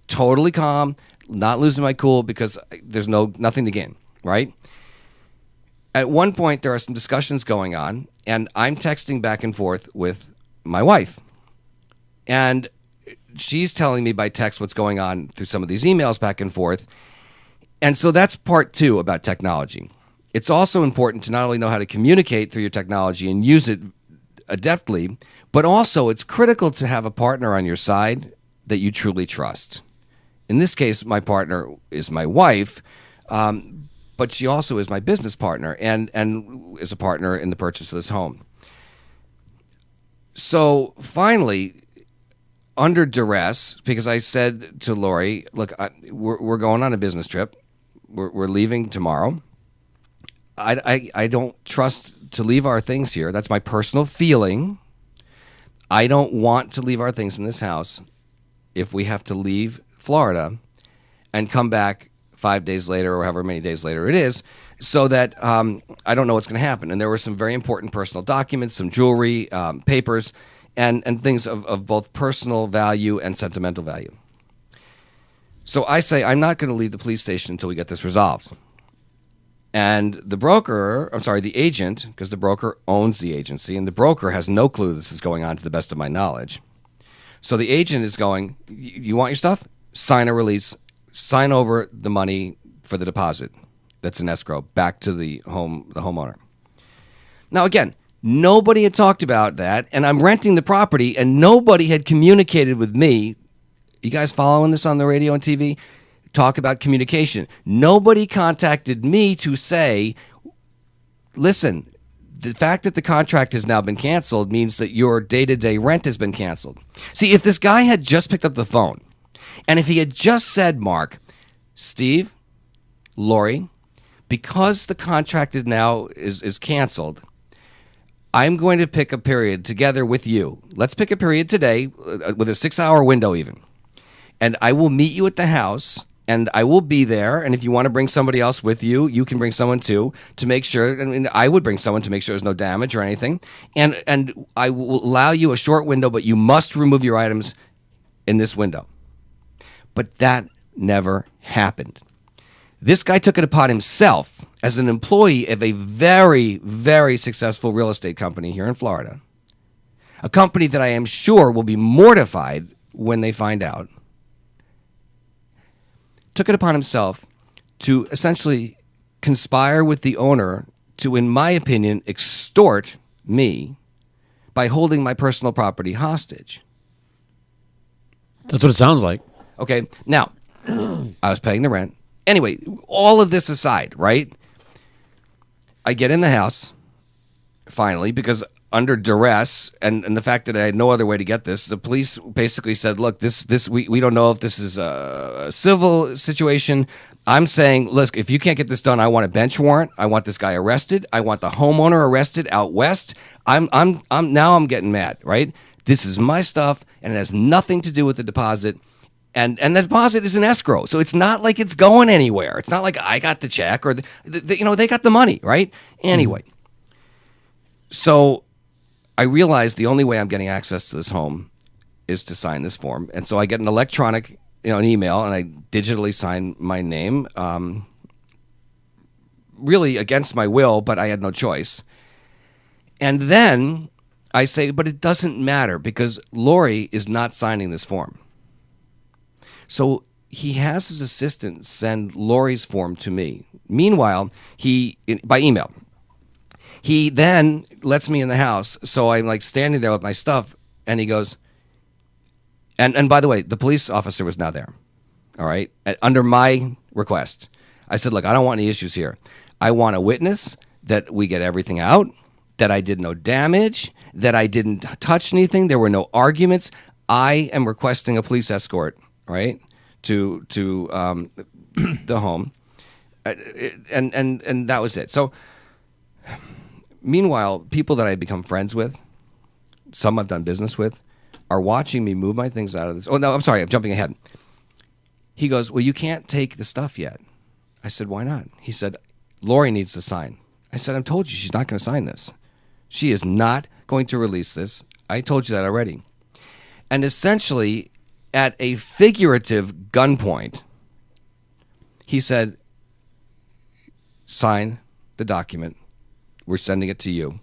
totally calm, not losing my cool because there's nothing to gain. Right? At one point, there are some discussions going on, and I'm texting back and forth with my wife. And she's telling me by text what's going on through some of these emails back and forth. And so that's part two about technology. It's also important to not only know how to communicate through your technology and use it adeptly, but also it's critical to have a partner on your side that you truly trust. In this case, my partner is my wife, but she also is my business partner and is a partner in the purchase of this home. So finally, under duress, because I said to Lori, look, we're going on a business trip. We're leaving tomorrow. I don't trust to leave our things here. That's my personal feeling. I don't want to leave our things in this house if we have to leave Florida and come back 5 days later or however many days later it is, so that I don't know what's going to happen. And there were some very important personal documents, some jewelry, papers, and things of both personal value and sentimental value. So I say, I'm not going to leave the police station until we get this resolved. And the agent, because the broker owns the agency, and the broker has no clue this is going on to the best of my knowledge. So the agent is going, you want your stuff? Sign a release. Sign over the money for the deposit that's in escrow back to the homeowner. Now, again, nobody had talked about that, and I'm renting the property, and nobody had communicated with me. You guys following this on the radio and TV? Talk about communication. Nobody contacted me to say, listen, the fact that the contract has now been canceled means that your day-to-day rent has been canceled. See, if this guy had just picked up the phone, and if he had just said, Mark, Steve, Lori, because the contract is canceled, I'm going to pick a period together with you. Let's pick a period today with a 6-hour window even. And I will meet you at the house, and I will be there. And if you want to bring somebody else with you, you can bring someone too to make sure. And I would bring someone to make sure there's no damage or anything. And I will allow you a short window, but you must remove your items in this window. But that never happened. This guy took it upon himself as an employee of a very, very successful real estate company here in Florida, a company that I am sure will be mortified when they find out, took it upon himself to essentially conspire with the owner to, in my opinion, extort me by holding my personal property hostage. That's what it sounds like. Okay, now, I was paying the rent. Anyway, all of this aside, right? I get in the house, finally, because under duress and the fact that I had no other way to get this, the police basically said, look, we don't know if this is a civil situation. I'm saying, look, if you can't get this done, I want a bench warrant. I want this guy arrested. I want the homeowner arrested out west. I'm getting mad, right? This is my stuff, and it has nothing to do with the deposit. And the deposit is an escrow, so it's not like it's going anywhere. It's not like I got the check or they got the money, right? Anyway, so I realized the only way I'm getting access to this home is to sign this form, and so I get an electronic, an email, and I digitally sign my name, really against my will, but I had no choice. And then I say, but it doesn't matter because Lori is not signing this form. So he has his assistant send Lori's form to me. Meanwhile, by email. He then lets me in the house, so I'm like standing there with my stuff, and he goes, and by the way, the police officer was not there, all right, under my request. I said, look, I don't want any issues here. I want a witness that we get everything out, that I did no damage, that I didn't touch anything, there were no arguments. I am requesting a police escort, right, to the home, and that was it. So, meanwhile, people that I become friends with, some I've done business with, are watching me move my things out of this. Oh no, I'm sorry, I'm jumping ahead. He goes, well, you can't take the stuff yet. I said, why not? He said, Lori needs to sign. I said, I've told you she's not going to sign this. She is not going to release this. I told you that already. And essentially, at a figurative gunpoint, he said, sign the document. We're sending it to you.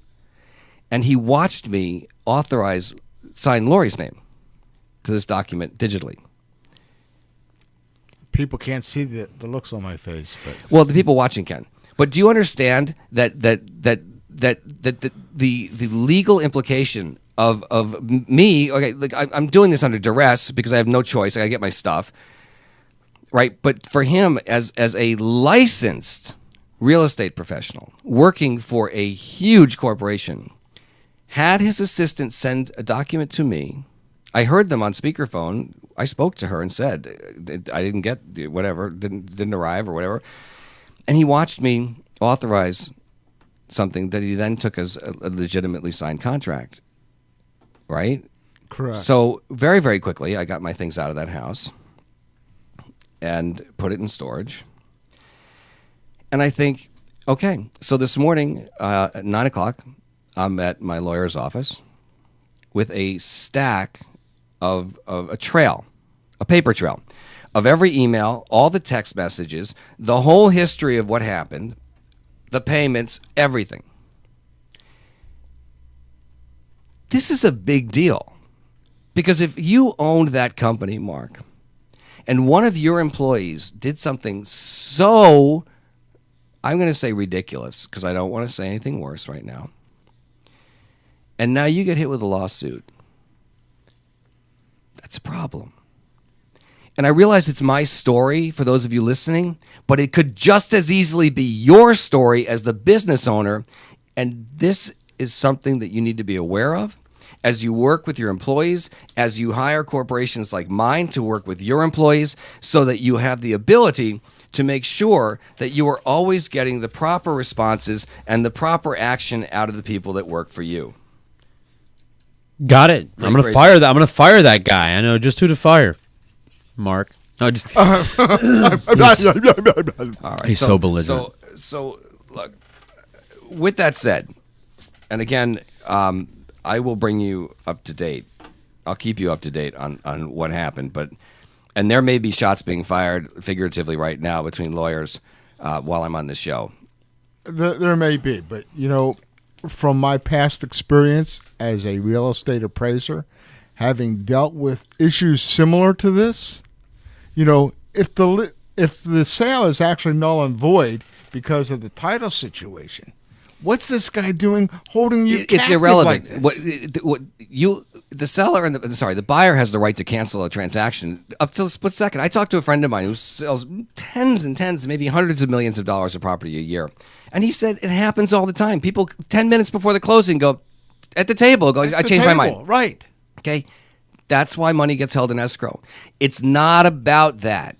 And he watched me sign Lori's name to this document digitally. People can't see the looks on my face, but well, the people watching can. But do you understand that the legal implication of me? Okay, like I'm doing this under duress because I have no choice. I gotta get my stuff, right? But for him, as a licensed real estate professional working for a huge corporation, had his assistant send a document to me. I heard them on speakerphone. I spoke to her and said, I didn't get whatever, didn't arrive or whatever. And he watched me authorize something that he then took as a legitimately signed contract, right? correct. So very, very quickly, I got my things out of that house and put it in storage. And I think, okay, so this morning at 9 o'clock, I'm at my lawyer's office with a stack of a trail, a paper trail, of every email, all the text messages, the whole history of what happened, the payments, everything. This is a big deal. Because if you owned that company, Mark, and one of your employees did something so, I'm going to say ridiculous, because I don't want to say anything worse right now, and now you get hit with a lawsuit, that's a problem. And I realize it's my story for those of you listening, but it could just as easily be your story as the business owner. And this is something that you need to be aware of as you work with your employees, as you hire corporations like mine to work with your employees, so that you have the ability to make sure that you are always getting the proper responses and the proper action out of the people that work for you. Got it. I'm going to fire that. I'm going to fire that guy. I know just who to fire. Mark. No, just All right, he's so belligerent. So look, with that said, and again, I will bring you up to date. I'll keep you up to date on what happened. But And there may be shots being fired figuratively right now between lawyers while I'm on this show. There may be, but from my past experience as a real estate appraiser, having dealt with issues similar to this, if the sale is actually null and void because of the title situation, what's this guy doing holding you captive? It's irrelevant. Like this? The seller and the buyer has the right to cancel a transaction up to a split second. I talked to a friend of mine who sells tens and tens, maybe hundreds of millions of dollars of property a year, and he said it happens all the time. People 10 minutes before the closing go at the table. I changed my mind. Right. Okay, that's why money gets held in escrow. It's not about that.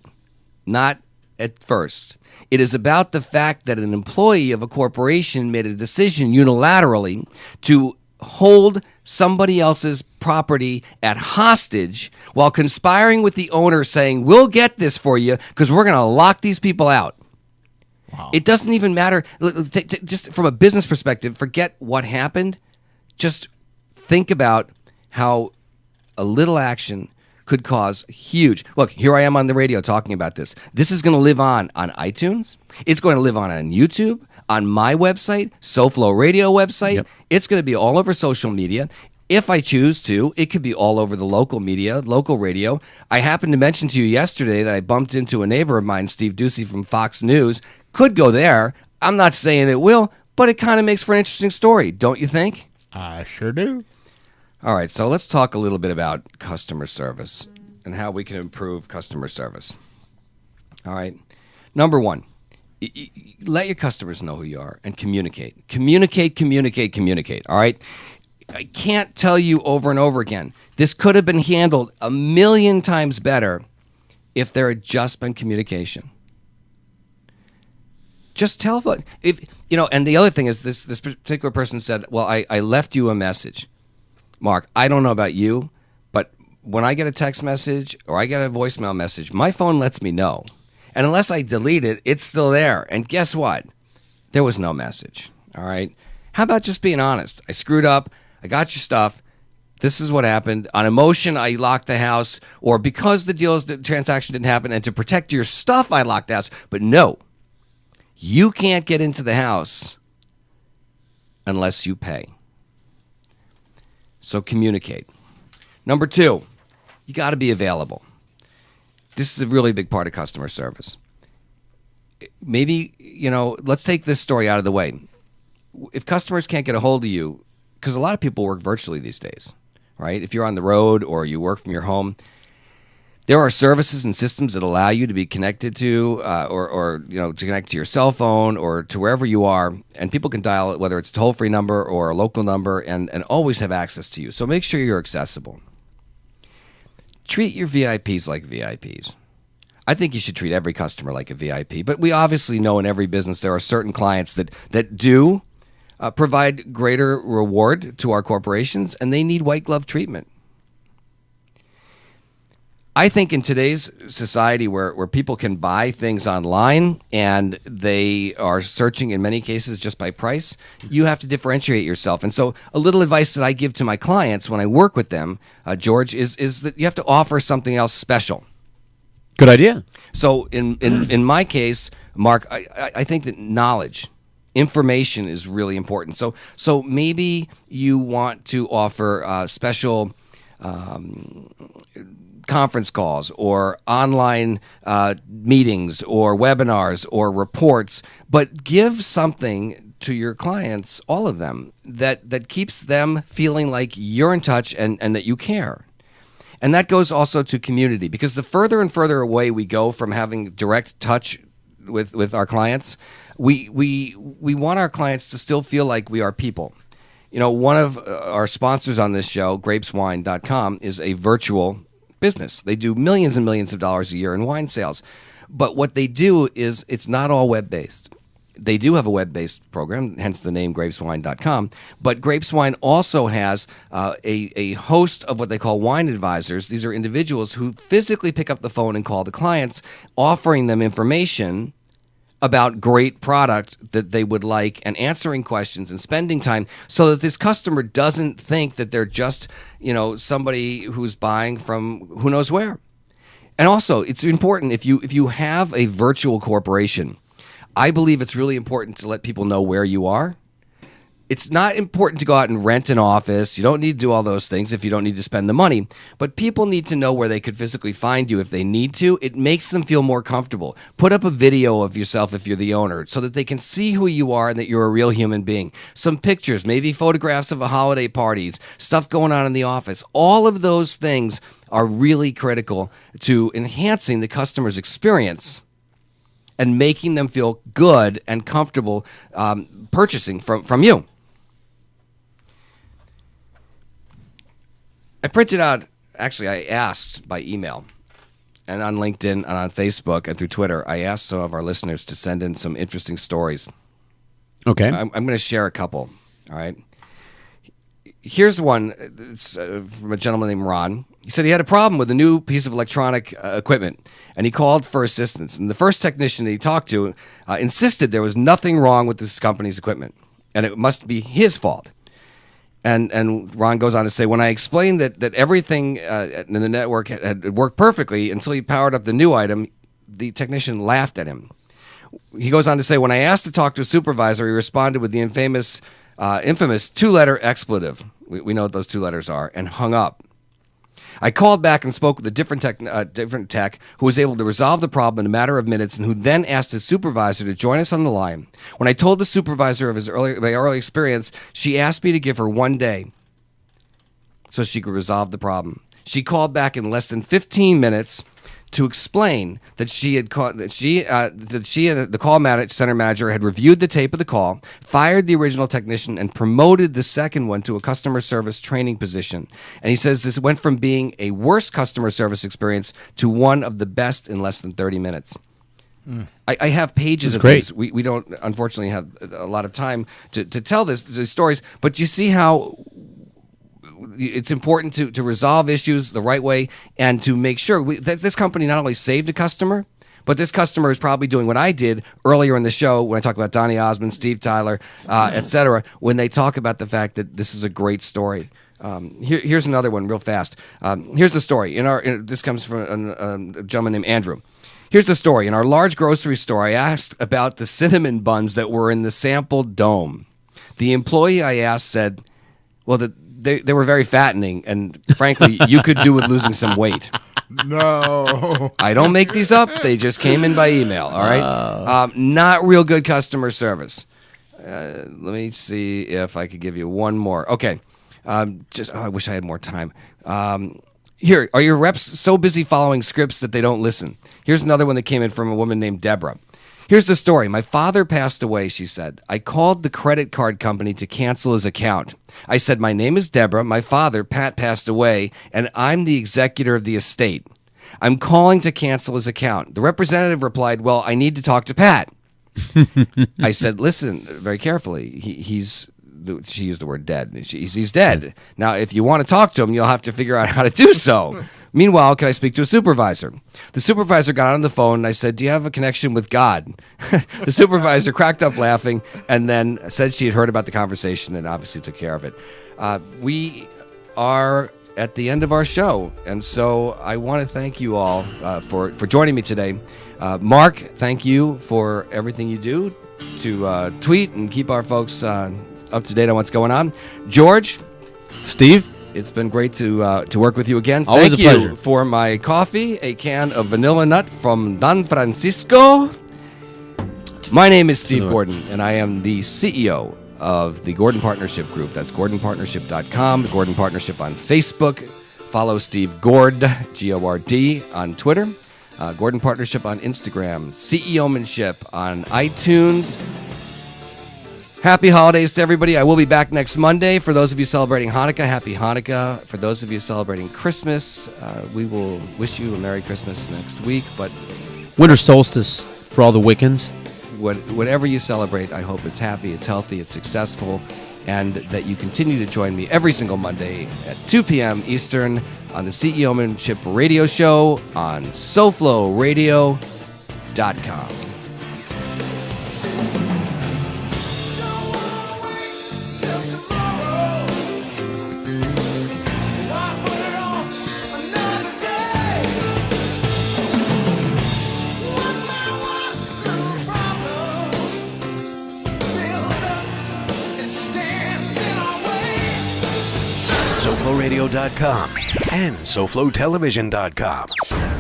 Not at first. It is about the fact that an employee of a corporation made a decision unilaterally to hold somebody else's property at hostage while conspiring with the owner saying, we'll get this for you because we're going to lock these people out. Wow. It doesn't even matter. Just from a business perspective, forget what happened. Just think about how a little action could cause huge. Look, here I am on the radio talking about this. This is going to live on iTunes. It's going to live on YouTube, on my website, SoFlo Radio website. Yep. It's going to be all over social media. If I choose to, it could be all over the local media, local radio. I happened to mention to you yesterday that I bumped into a neighbor of mine, Steve Ducey from Fox News. Could go there. I'm not saying it will, but it kind of makes for an interesting story, don't you think? I sure do. All right, so let's talk a little bit about customer service and how we can improve customer service. All right. Number one, let your customers know who you are and communicate. Communicate. All right. I can't tell you over and over again. This could have been handled 1,000,000 times better if there had just been communication. Just tell and the other thing is this particular person said, well, I left you a message. Mark, I don't know about you, but when I get a text message or I get a voicemail message, my phone lets me know. And unless I delete it, it's still there. And guess what? There was no message. All right? How about just being honest? I screwed up. I got your stuff. This is what happened. On emotion, I locked the house. Or because the transaction didn't happen, and to protect your stuff, I locked the house. But no, you can't get into the house unless you pay. So communicate. Number two, you got to be available. This is a really big part of customer service. Maybe, let's take this story out of the way. If customers can't get a hold of you, because a lot of people work virtually these days, right? If you're on the road or you work from your home, there are services and systems that allow you to be connected to or to connect to your cell phone or to wherever you are, and people can dial it, whether it's a toll-free number or a local number, and always have access to you. So make sure you're accessible. Treat your VIPs like VIPs. I think you should treat every customer like a VIP, but we obviously know in every business there are certain clients that do provide greater reward to our corporations, and they need white glove treatment. I think in today's society where people can buy things online and they are searching in many cases just by price, you have to differentiate yourself. And so a little advice that I give to my clients when I work with them, George, is that you have to offer something else special. Good idea. So in my case, Mark, I think that knowledge, information is really important. So maybe you want to offer special conference calls or online meetings or webinars or reports, but give something to your clients, all of them, that keeps them feeling like you're in touch and that you care. And that goes also to community, because the further and further away we go from having direct touch with our clients, we want our clients to still feel like we are people. One of our sponsors on this show, grapeswine.com, is a virtual business. They do millions and millions of dollars a year in wine sales. But what they do is it's not all web-based. They do have a web-based program, hence the name grapeswine.com. But Grapeswine also has a host of what they call wine advisors. These are individuals who physically pick up the phone and call the clients, offering them information about great product that they would like and answering questions and spending time so that this customer doesn't think that they're just, somebody who's buying from who knows where. And also, it's important if you have a virtual corporation, I believe it's really important to let people know where you are. It's not important to go out and rent an office. You don't need to do all those things if you don't need to spend the money. But people need to know where they could physically find you if they need to. It makes them feel more comfortable. Put up a video of yourself if you're the owner so that they can see who you are and that you're a real human being. Some pictures, maybe photographs of holiday parties, stuff going on in the office. All of those things are really critical to enhancing the customer's experience and making them feel good and comfortable purchasing from you. I printed out, actually, I asked by email and on LinkedIn and on Facebook and through Twitter, I asked some of our listeners to send in some interesting stories. Okay. I'm going to share a couple, all right? Here's one. It's from a gentleman named Ron. He said he had a problem with a new piece of electronic equipment, and he called for assistance. And the first technician that he talked to insisted there was nothing wrong with this company's equipment, and it must be his fault. And Ron goes on to say, when I explained that everything in the network had worked perfectly until he powered up the new item, the technician laughed at him. He goes on to say, when I asked to talk to a supervisor, he responded with the infamous two-letter expletive. We know what those two letters are, and hung up. I called back and spoke with a different tech who was able to resolve the problem in a matter of minutes and who then asked his supervisor to join us on the line. When I told the supervisor of my early experience, she asked me to give her 1 day so she could resolve the problem. She called back in less than 15 minutes to explain that she and the call center manager had reviewed the tape of the call, fired the original technician, and promoted the second one to a customer service training position. And he says this went from being a worse customer service experience to one of the best in less than 30 minutes. I have pages of these. We don't, unfortunately, have a lot of time to tell these stories, but you see how it's important to resolve issues the right way and to make sure that this company not only saved a customer, but this customer is probably doing what I did earlier in the show when I talk about Donny Osmond, Steve Tyler, et cetera, when they talk about the fact that this is a great story. Here's another one real fast. Here's the story. This comes from a gentleman named Andrew. Here's the story. In our large grocery store, I asked about the cinnamon buns that were in the sample dome. The employee I asked said, well, they were very fattening, and frankly, you could do with losing some weight. No. I don't make these up. They just came in by email, all right? Not real good customer service. Let me see if I could give you one more. Okay. I wish I had more time. Here, are your reps so busy following scripts that they don't listen? Here's another one that came in from a woman named Deborah. Here's the story. My father passed away, she said. I called the credit card company to cancel his account. I said, my name is Deborah. My father, Pat, passed away, and I'm the executor of the estate. I'm calling to cancel his account. The representative replied, well, I need to talk to Pat. I said, listen very carefully. She used the word dead. He's dead. Now, if you want to talk to him, you'll have to figure out how to do so. Meanwhile, can I speak to a supervisor? The supervisor got on the phone, and I said, do you have a connection with God? The supervisor cracked up laughing and then said she had heard about the conversation and obviously took care of it. We are at the end of our show, and so I want to thank you all for joining me today. Mark, thank you for everything you do to tweet and keep our folks up to date on what's going on. George, Steve, it's been great to work with you again. Always Thank a pleasure. you for my coffee, a can of vanilla nut from Don Francisco. My name is Steve Gordon, and I am the CEO of the Gordon Partnership Group. That's GordonPartnership.com, the Gordon Partnership on Facebook. Follow Steve Gord, G-O-R-D, on Twitter. Gordon Partnership on Instagram. CEOmanship on iTunes. Happy holidays to everybody. I will be back next Monday. For those of you celebrating Hanukkah, happy Hanukkah. For those of you celebrating Christmas, we will wish you a Merry Christmas next week. But winter solstice for all the Wiccans. Whatever you celebrate, I hope it's happy, it's healthy, it's successful, and that you continue to join me every single Monday at 2 p.m. Eastern on the CEOmanship radio show on SoFloRadio.com. SoFloRadio.com, and SoFloTelevision.com.